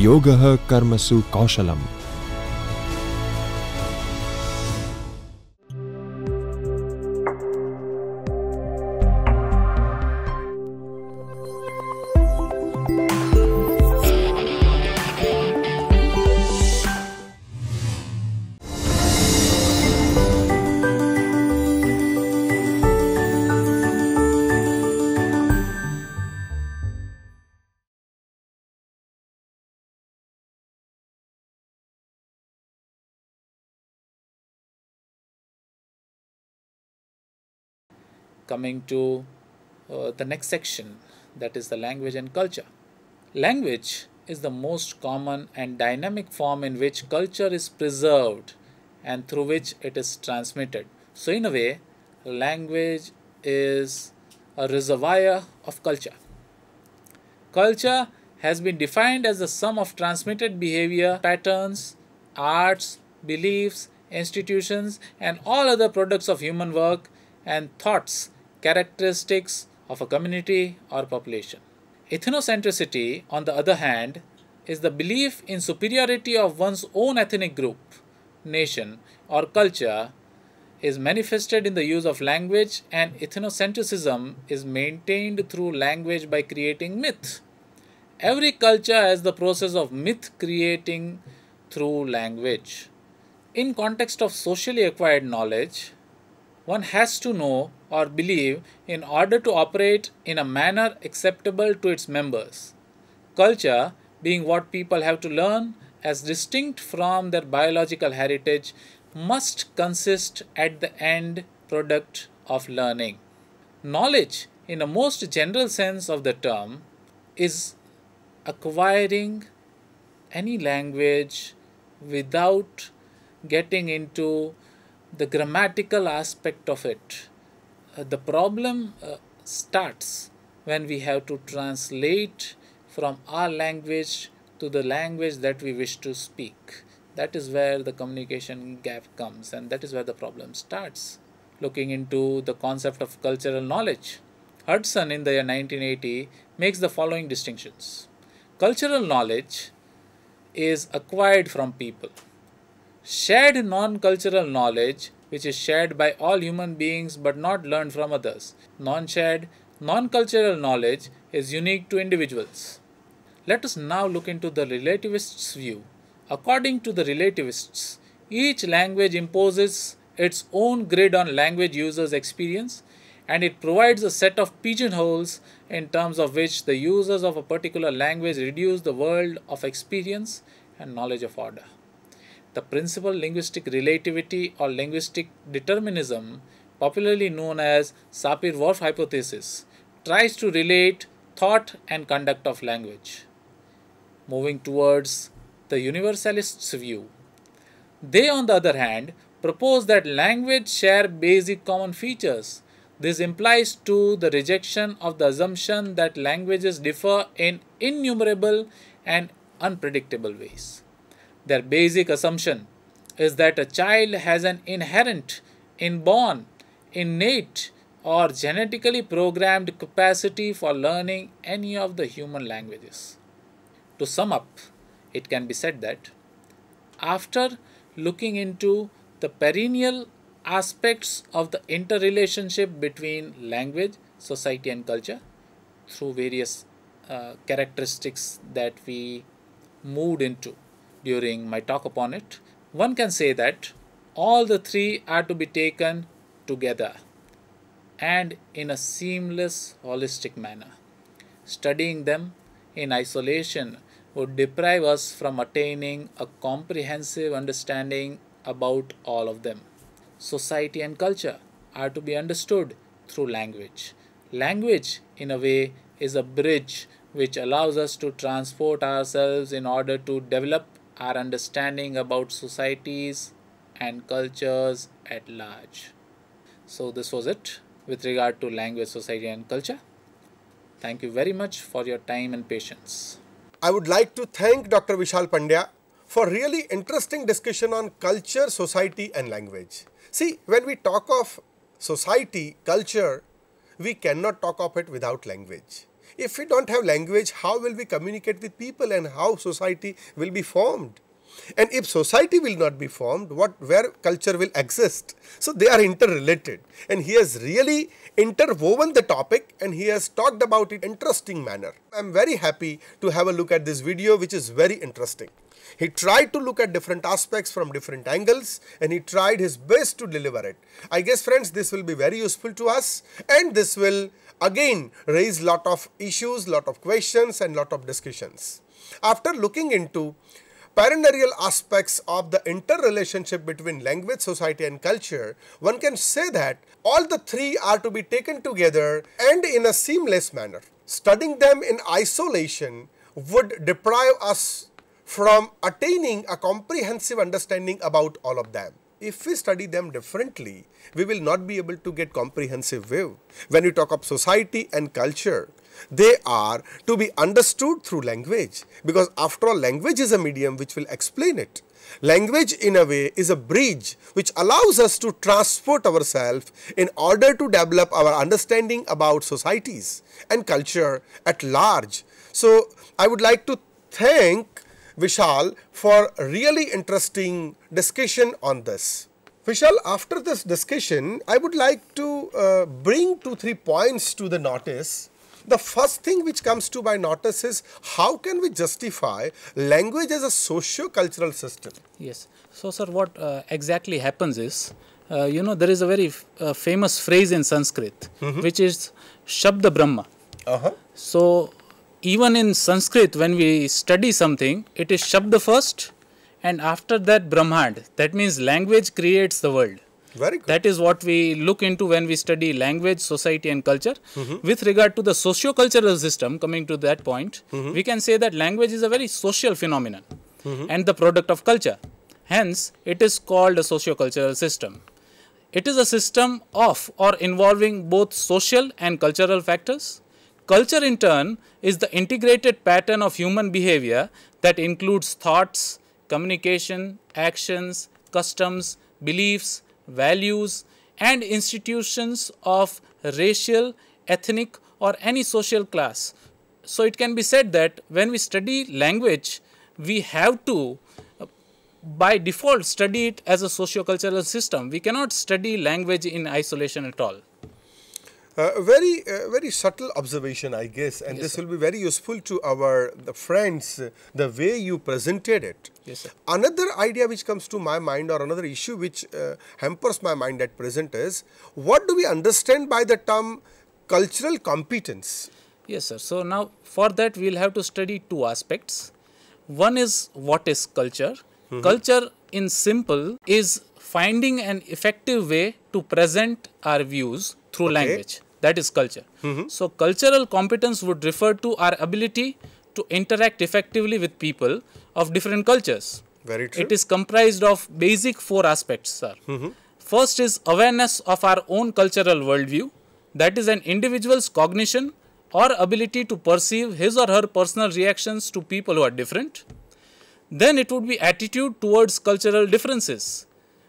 Yogah Karmasu Kaushalam. Coming to the next section, that is the language and culture. Language is the most common and dynamic form in which culture is preserved and through which it is transmitted. So in a way, language is a reservoir of culture. Culture has been defined as the sum of transmitted behavior, patterns, arts, beliefs, institutions, and all other products of human work and thoughts, characteristics of a community or population. Ethnocentricity, on the other hand, is the belief in superiority of one's own ethnic group, nation, or culture is manifested in the use of language, and ethnocentrism is maintained through language by creating myth. Every culture has the process of myth creating through language. In context of socially acquired knowledge, one has to know or believe in order to operate in a manner acceptable to its members. Culture, being what people have to learn as distinct from their biological heritage, must consist at the end product of learning. Knowledge, in a most general sense of the term, is acquiring any language without getting into the grammatical aspect of it. The problem starts when we have to translate from our language to the language that we wish to speak. That is where the communication gap comes, and that is where the problem starts. Looking into the concept of cultural knowledge, Hudson in the year 1980 makes the following distinctions. Cultural knowledge is acquired from people. Shared non-cultural knowledge, which is shared by all human beings but not learned from others. Non-shared, non-cultural knowledge is unique to individuals. Let us now look into the relativists' view. According to the relativists, each language imposes its own grid on language users' experience, and it provides a set of pigeonholes in terms of which the users of a particular language reduce the world of experience and knowledge of order. The principal linguistic relativity or linguistic determinism, popularly known as Sapir-Whorf hypothesis, tries to relate thought and conduct of language. Moving towards the universalists' view, they, on the other hand, propose that language share basic common features. This implies to the rejection of the assumption that languages differ in innumerable and unpredictable ways. Their basic assumption is that a child has an inherent, inborn, innate, or genetically programmed capacity for learning any of the human languages. To sum up, it can be said that after looking into the perennial aspects of the interrelationship between language, society, and culture through various characteristics that we moved into during my talk upon it, one can say that all the three are to be taken together and in a seamless, holistic manner. Studying them in isolation would deprive us from attaining a comprehensive understanding about all of them. Society and culture are to be understood through language. Language, in a way, is a bridge which allows us to transport ourselves in order to develop our understanding about societies and cultures at large. So this was it with regard to language, society, and culture. Thank you very much for your time and patience. I would like to thank Dr. Vishal Pandya for really interesting discussion on culture, society, and language. See, when we talk of society, culture, we cannot talk of it without language. If we don't have language, how will we communicate with people and how society will be formed? And if society will not be formed, where culture will exist? So they are interrelated, and he has really interwoven the topic and he has talked about it in an interesting manner. I am very happy to have a look at this video, which is very interesting. He tried to look at different aspects from different angles and he tried his best to deliver it. I guess, friends, this will be very useful to us, and this will again raise lot of issues, lot of questions and lot of discussions. After looking into perennial aspects of the interrelationship between language, society and culture, one can say that all the three are to be taken together and in a seamless manner. Studying them in isolation would deprive us from attaining a comprehensive understanding about all of them. If we study them differently, we will not be able to get comprehensive view. When we talk of society and culture, they are to be understood through language, because after all, language is a medium which will explain it. Language in a way is a bridge which allows us to transport ourselves in order to develop our understanding about societies and culture at large. So I would like to thank Vishal for a really interesting discussion on this. Vishal, after this discussion, I would like to bring 2-3 points to the notice. The first thing which comes to my notice is how can we justify language as a socio-cultural system? Yes. So, sir, what exactly happens is, there is a very famous phrase in Sanskrit, which is Sloth the Brahma. So, even in Sanskrit, when we study something, it is Shabda first, and after that Brahmand. That means language creates the world. Very good. That is what we look into when we study language, society and culture. With regard to the socio-cultural system, coming to that point, we can say that language is a very social phenomenon and the product of culture. Hence, it is called a socio-cultural system. It is a system of or involving both social and cultural factors. Culture in turn is the integrated pattern of human behavior that includes thoughts, communication, actions, customs, beliefs, values and institutions of racial, ethnic or any social class. So it can be said that when we study language, we have to by default study it as a socio-cultural system. We cannot study language in isolation at all. Very subtle observation, I guess, and yes, this will be very useful to our friends, the way you presented it. Yes, sir. Another idea which comes to my mind, or another issue which hampers my mind at present, is what do we understand by the term cultural competence? Yes, sir. So now for that we will have to study two aspects. One is what is culture. Culture in simple is finding an effective way to present our views through language. That is culture. So cultural competence would refer to our ability to interact effectively with people of different cultures. Very true. It is comprised of basic 4 aspects, sir. First is awareness of our own cultural worldview. That is an individual's cognition or ability to perceive his or her personal reactions to people who are different. Then it would be attitude towards cultural differences,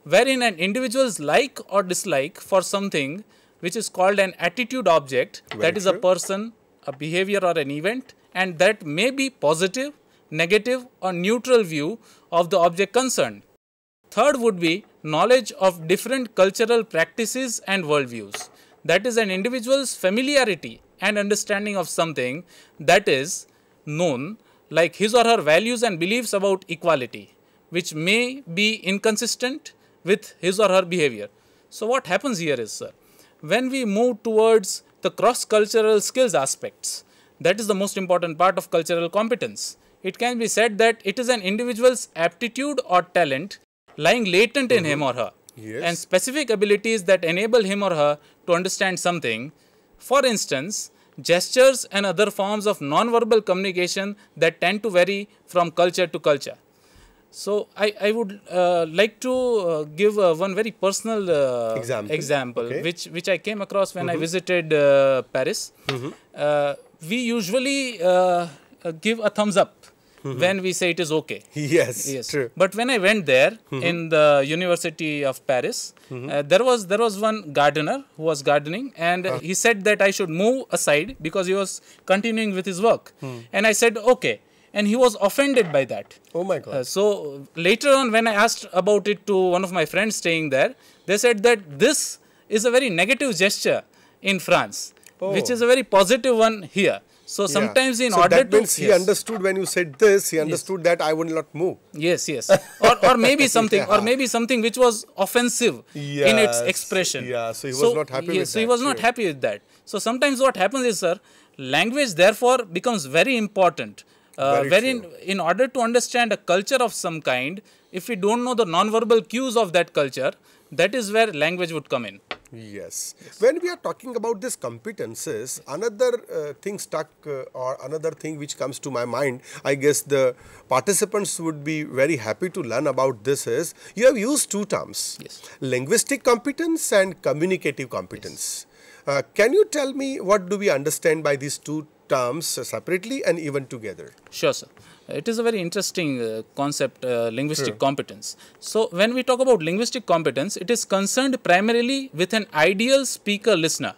wherein an individual's like or dislike for something which is called an attitude object, that is a person, a behavior or an event, and that may be positive, negative or neutral view of the object concerned. Third would be knowledge of different cultural practices and worldviews. That is an individual's familiarity and understanding of something that is known, like his or her values and beliefs about equality, which may be inconsistent with his or her behavior. So what happens here is, sir, when we move towards the cross-cultural skills aspects, that is the most important part of cultural competence. It can be said that it is an individual's aptitude or talent lying latent in him or her, and specific abilities that enable him or her to understand something. For instance, gestures and other forms of non-verbal communication that tend to vary from culture to culture. So I would like to give one very personal example which I came across when I visited Paris. We usually give a thumbs up when we say it is okay. Yes, Yes. true. But when I went there in the University of Paris, there was one gardener who was gardening, and he said that I should move aside because he was continuing with his work. And I said okay, and he was offended by that. Oh my God. So later on, when I asked about it to one of my friends staying there, they said that this is a very negative gesture in France, which is a very positive one here. So sometimes in order that to means he understood when you said this, he understood that I will not move. Yes, yes, or maybe something, or maybe something which was offensive in its expression. Yeah, so he was not happy with that. So he was not happy with that. So sometimes what happens is, sir, language therefore becomes very important. In order to understand a culture of some kind, if we don't know the non-verbal cues of that culture, that is where language would come in. Yes. When we are talking about these competences, another thing stuck or another thing which comes to my mind, I guess the participants would be very happy to learn about this is, you have used two terms, linguistic competence and communicative competence. Can you tell me what do we understand by these two terms separately and even together? Sure, sir. It is a very interesting concept, linguistic competence. So, when we talk about linguistic competence, it is concerned primarily with an ideal speaker-listener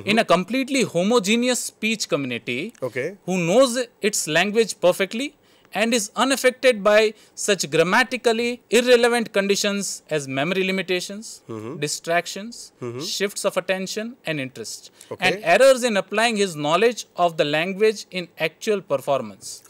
in a completely homogeneous speech community who knows its language perfectly and is unaffected by such grammatically irrelevant conditions as memory limitations, distractions, shifts of attention and interest, and errors in applying his knowledge of the language in actual performance.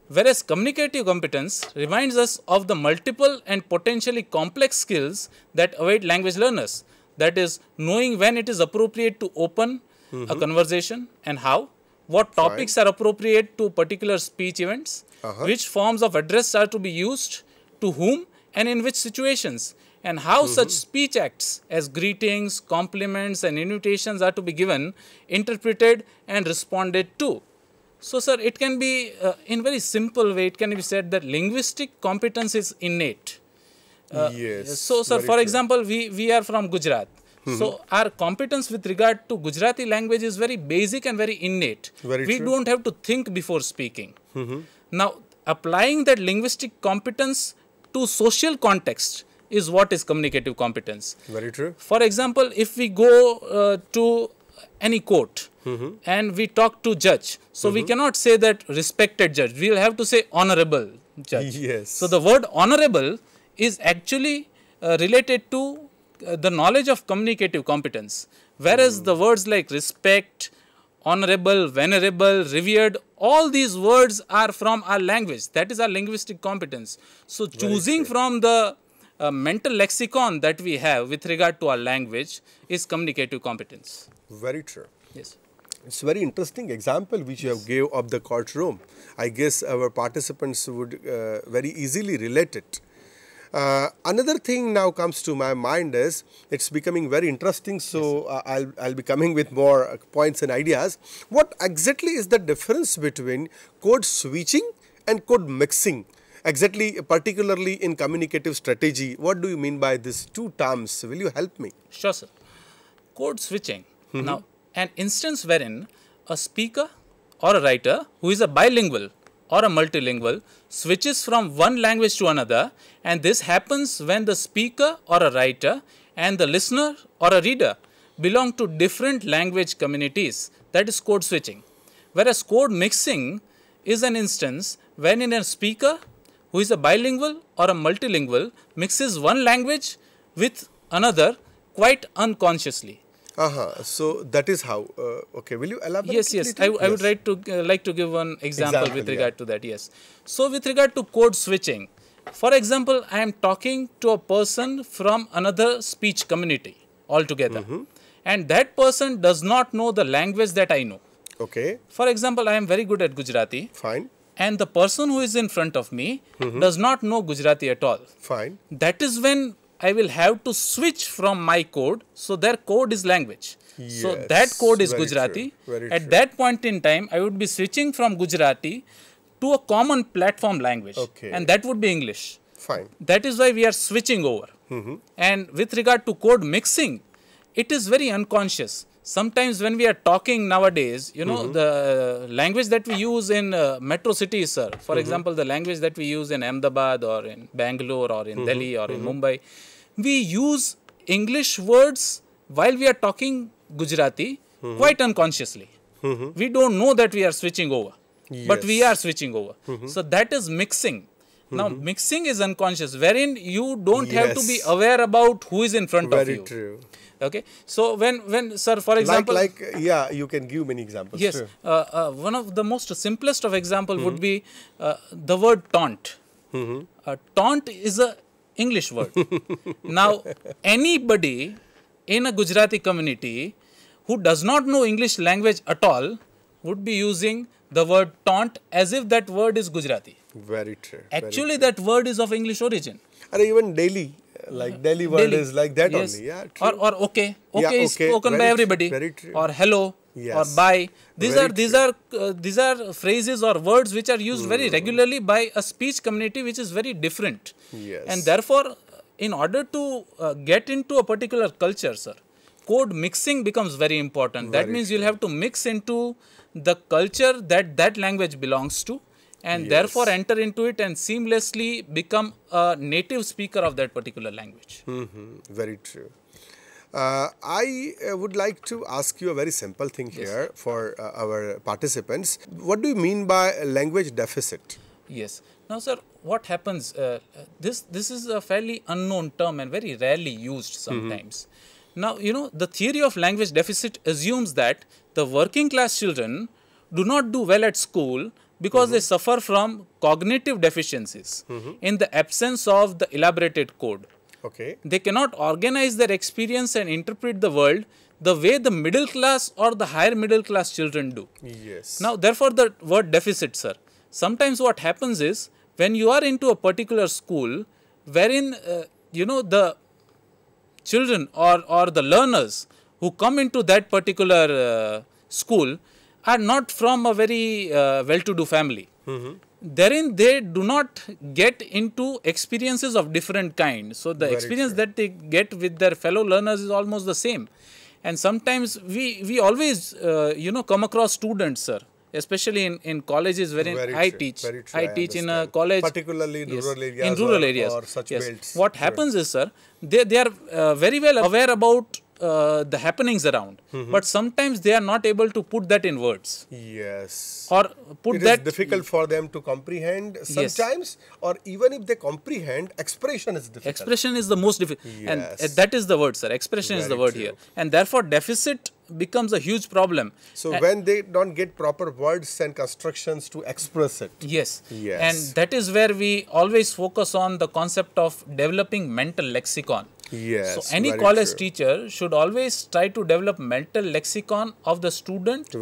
Whereas communicative competence reminds us of the multiple and potentially complex skills that await language learners. That is, knowing when it is appropriate to open a conversation and how, what topics are appropriate to particular speech events, which forms of address are to be used, to whom and in which situations, and how such speech acts as greetings, compliments and invitations are to be given, interpreted and responded to. So, sir, it can be, in very simple way, it can be said that linguistic competence is innate. So, sir, for example, we are from Gujarat. So, our competence with regard to Gujarati language is very basic and very innate. We don't have to think before speaking. Now, applying that linguistic competence to social context is what is communicative competence. Very true. For example, if we go to any court and we talk to judge, so we cannot say that respected judge, we will have to say honorable judge. Yes. So the word honorable is actually related to the knowledge of communicative competence, whereas the words like respect, honorable, venerable, revered, all these words are from our language. That is our linguistic competence. So choosing from the mental lexicon that we have with regard to our language is communicative competence. Very true. Yes. It's a very interesting example which you have gave of the courtroom. I guess our participants would very easily relate it. Another thing now comes to my mind is, it's becoming very interesting, so I'll be coming with more points and ideas. What exactly is the difference between code switching and code mixing? Exactly, particularly in communicative strategy, what do you mean by these two terms? Will you help me? Sure, sir. Code switching. Now, an instance wherein a speaker or a writer who is a bilingual or a multilingual switches from one language to another, and this happens when the speaker or a writer and the listener or a reader belong to different language communities. That is code switching. Whereas code mixing is an instance when a speaker who is a bilingual or a multilingual mixes one language with another quite unconsciously. So that is how. Okay, will you elaborate? Yes. I would like to give one example with regard to that. Yes. So with regard to code switching, for example, I am talking to a person from another speech community altogether, and that person does not know the language that I know. Okay. For example, I am very good at Gujarati. Fine. And the person who is in front of me does not know Gujarati at all. Fine. That is when I will have to switch from my code. So their code is language. Yes, so that code is very Gujarati. True, very At true. that point in time, I would be switching from Gujarati to a common platform language. Okay. And that would be English. Fine. That is why we are switching over. And with regard to code mixing, it is very unconscious. sometimes when we are talking nowadays, you know, the language that we use in metro cities, sir, for example, the language that we use in Ahmedabad or in Bangalore or in Delhi or in Mumbai, we use English words while we are talking Gujarati quite unconsciously. We don't know that we are switching over, but we are switching over. So that is mixing. Now, mixing is unconscious, wherein you don't have to be aware about who is in front of you. Very true. Okay. So, when sir, for example... Yeah, you can give many examples. Yes. One of the most simplest of example would be the word taunt. Taunt is a English word. Now, anybody in a Gujarati community who does not know English language at all would be using the word taunt as if that word is Gujarati. Very true. Actually, that word is of English origin. Or even Delhi, like Delhi word is like that only. Yeah, true. Or okay. Okay is spoken by everybody. Very true. Or hello. Or bye. These are phrases or words which are used very regularly by a speech community which is very different. Yes. And therefore, in order to get into a particular culture, sir, code mixing becomes very important. That means you'll have to mix into the culture that language belongs to, and therefore enter into it and seamlessly become a native speaker of that particular language. Very true. I would like to ask you a very simple thing here for our participants. What do you mean by language deficit? Yes. Now, sir, what happens, this is a fairly unknown term and very rarely used sometimes. Now, you know, the theory of language deficit assumes that the working class children do not do well at school because they suffer from cognitive deficiencies in the absence of the elaborated code. Okay. They cannot organize their experience and interpret the world the way the middle class or the higher middle class children do. Yes. Now, therefore, the word deficit, sir. Sometimes what happens is, when you are into a particular school wherein, you know, the children or the learners who come into that particular school are not from a very well-to-do family. Therein they do not get into experiences of different kinds. So, the experience that they get with their fellow learners is almost the same. And sometimes we always, you know, come across students, sir, especially in colleges wherein I teach. I teach in a college. Particularly in rural areas. In rural areas. Or such belts. What happens is, sir, they are very well aware about the happenings around, but sometimes they are not able to put that in words. Yes. Or put it that... is difficult for them to comprehend sometimes, or even if they comprehend, expression is difficult. Expression is the most difficult. And that is the word, sir. Expression is the word here. And therefore, deficit becomes a huge problem. So, when they don't get proper words and constructions to express it. Yes. And that is where we always focus on the concept of developing mental lexicon. Yes. So, any college teacher should always try to develop mental lexicon of the student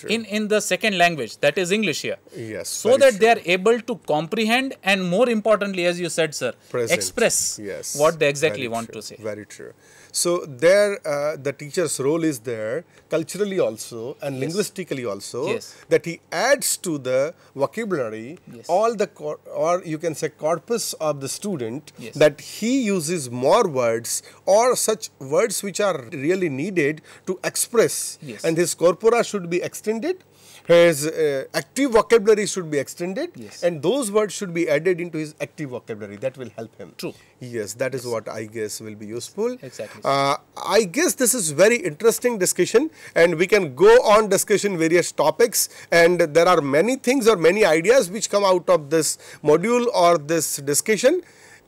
in the second language, that is English here. Yes. So that they are able to comprehend and, more importantly, as you said, sir, express what they exactly want to say. Very true. So, there the teacher's role is there culturally also and linguistically also, that he adds to the vocabulary all the or you can say corpus of the student, that he uses more words or such words which are really needed to express, and his corpora should be extended. His active vocabulary should be extended, and those words should be added into his active vocabulary. That will help him. True. Yes, that is what I guess will be useful. Exactly. I guess this is very interesting discussion, and we can go on discussion various topics, and there are many things or many ideas which come out of this module or this discussion,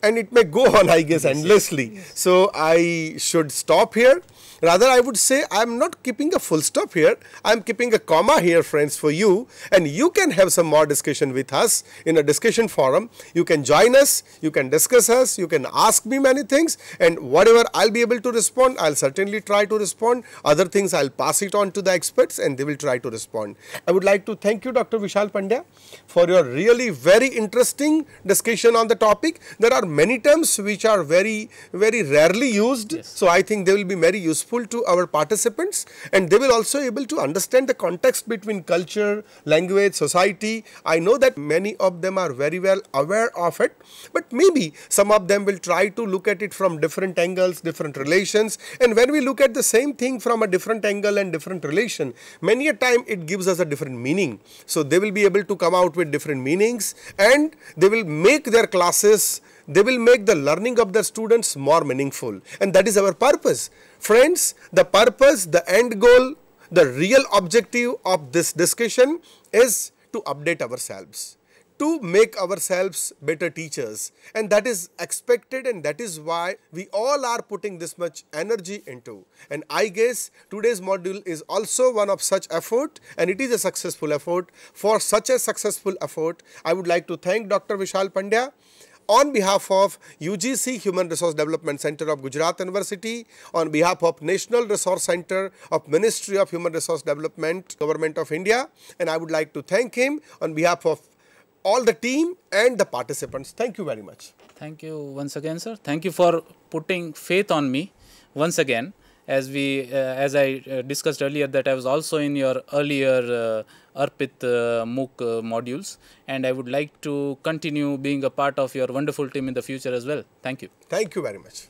and it may go on, I guess, endlessly. So, I should stop here. Rather, I would say I am not keeping a full stop here. I am keeping a comma here, friends, for you, and you can have some more discussion with us in a discussion forum. You can join us, you can discuss us, you can ask me many things, and whatever I'll be able to respond, I'll certainly try to respond. Other things I'll pass it on to the experts, and they will try to respond. I would like to thank you, Dr. Vishal Pandya, for your really very interesting discussion on the topic. There are many terms which are very rarely used. Yes. So I think they will be very useful to our participants, and they will also able to understand the context between culture, language, society. I know that many of them are very well aware of it, but maybe some of them will try to look at it from different angles, different relations, and when we look at the same thing from a different angle and different relation, many a time it gives us a different meaning. So they will be able to come out with different meanings, and they will make their classes, they will make the learning of the students more meaningful, and that is our purpose. Friends, the purpose, the end goal, the real objective of this discussion is to update ourselves, to make ourselves better teachers, and that is expected, and that is why we all are putting this much energy into. And I guess today's module is also one of such effort, and it is a successful effort. For such a successful effort, I would like to thank Dr. Vishal Pandya on behalf of UGC Human Resource Development Center of Gujarat University, on behalf of National Resource Center of Ministry of Human Resource Development, Government of India, and I would like to thank him on behalf of all the team and the participants. Thank you very much. Thank you once again, sir. Thank you for putting faith on me once again. As I discussed earlier, that I was also in your earlier Arpit MOOC modules, and I would like to continue being a part of your wonderful team in the future as well. Thank you. Thank you very much.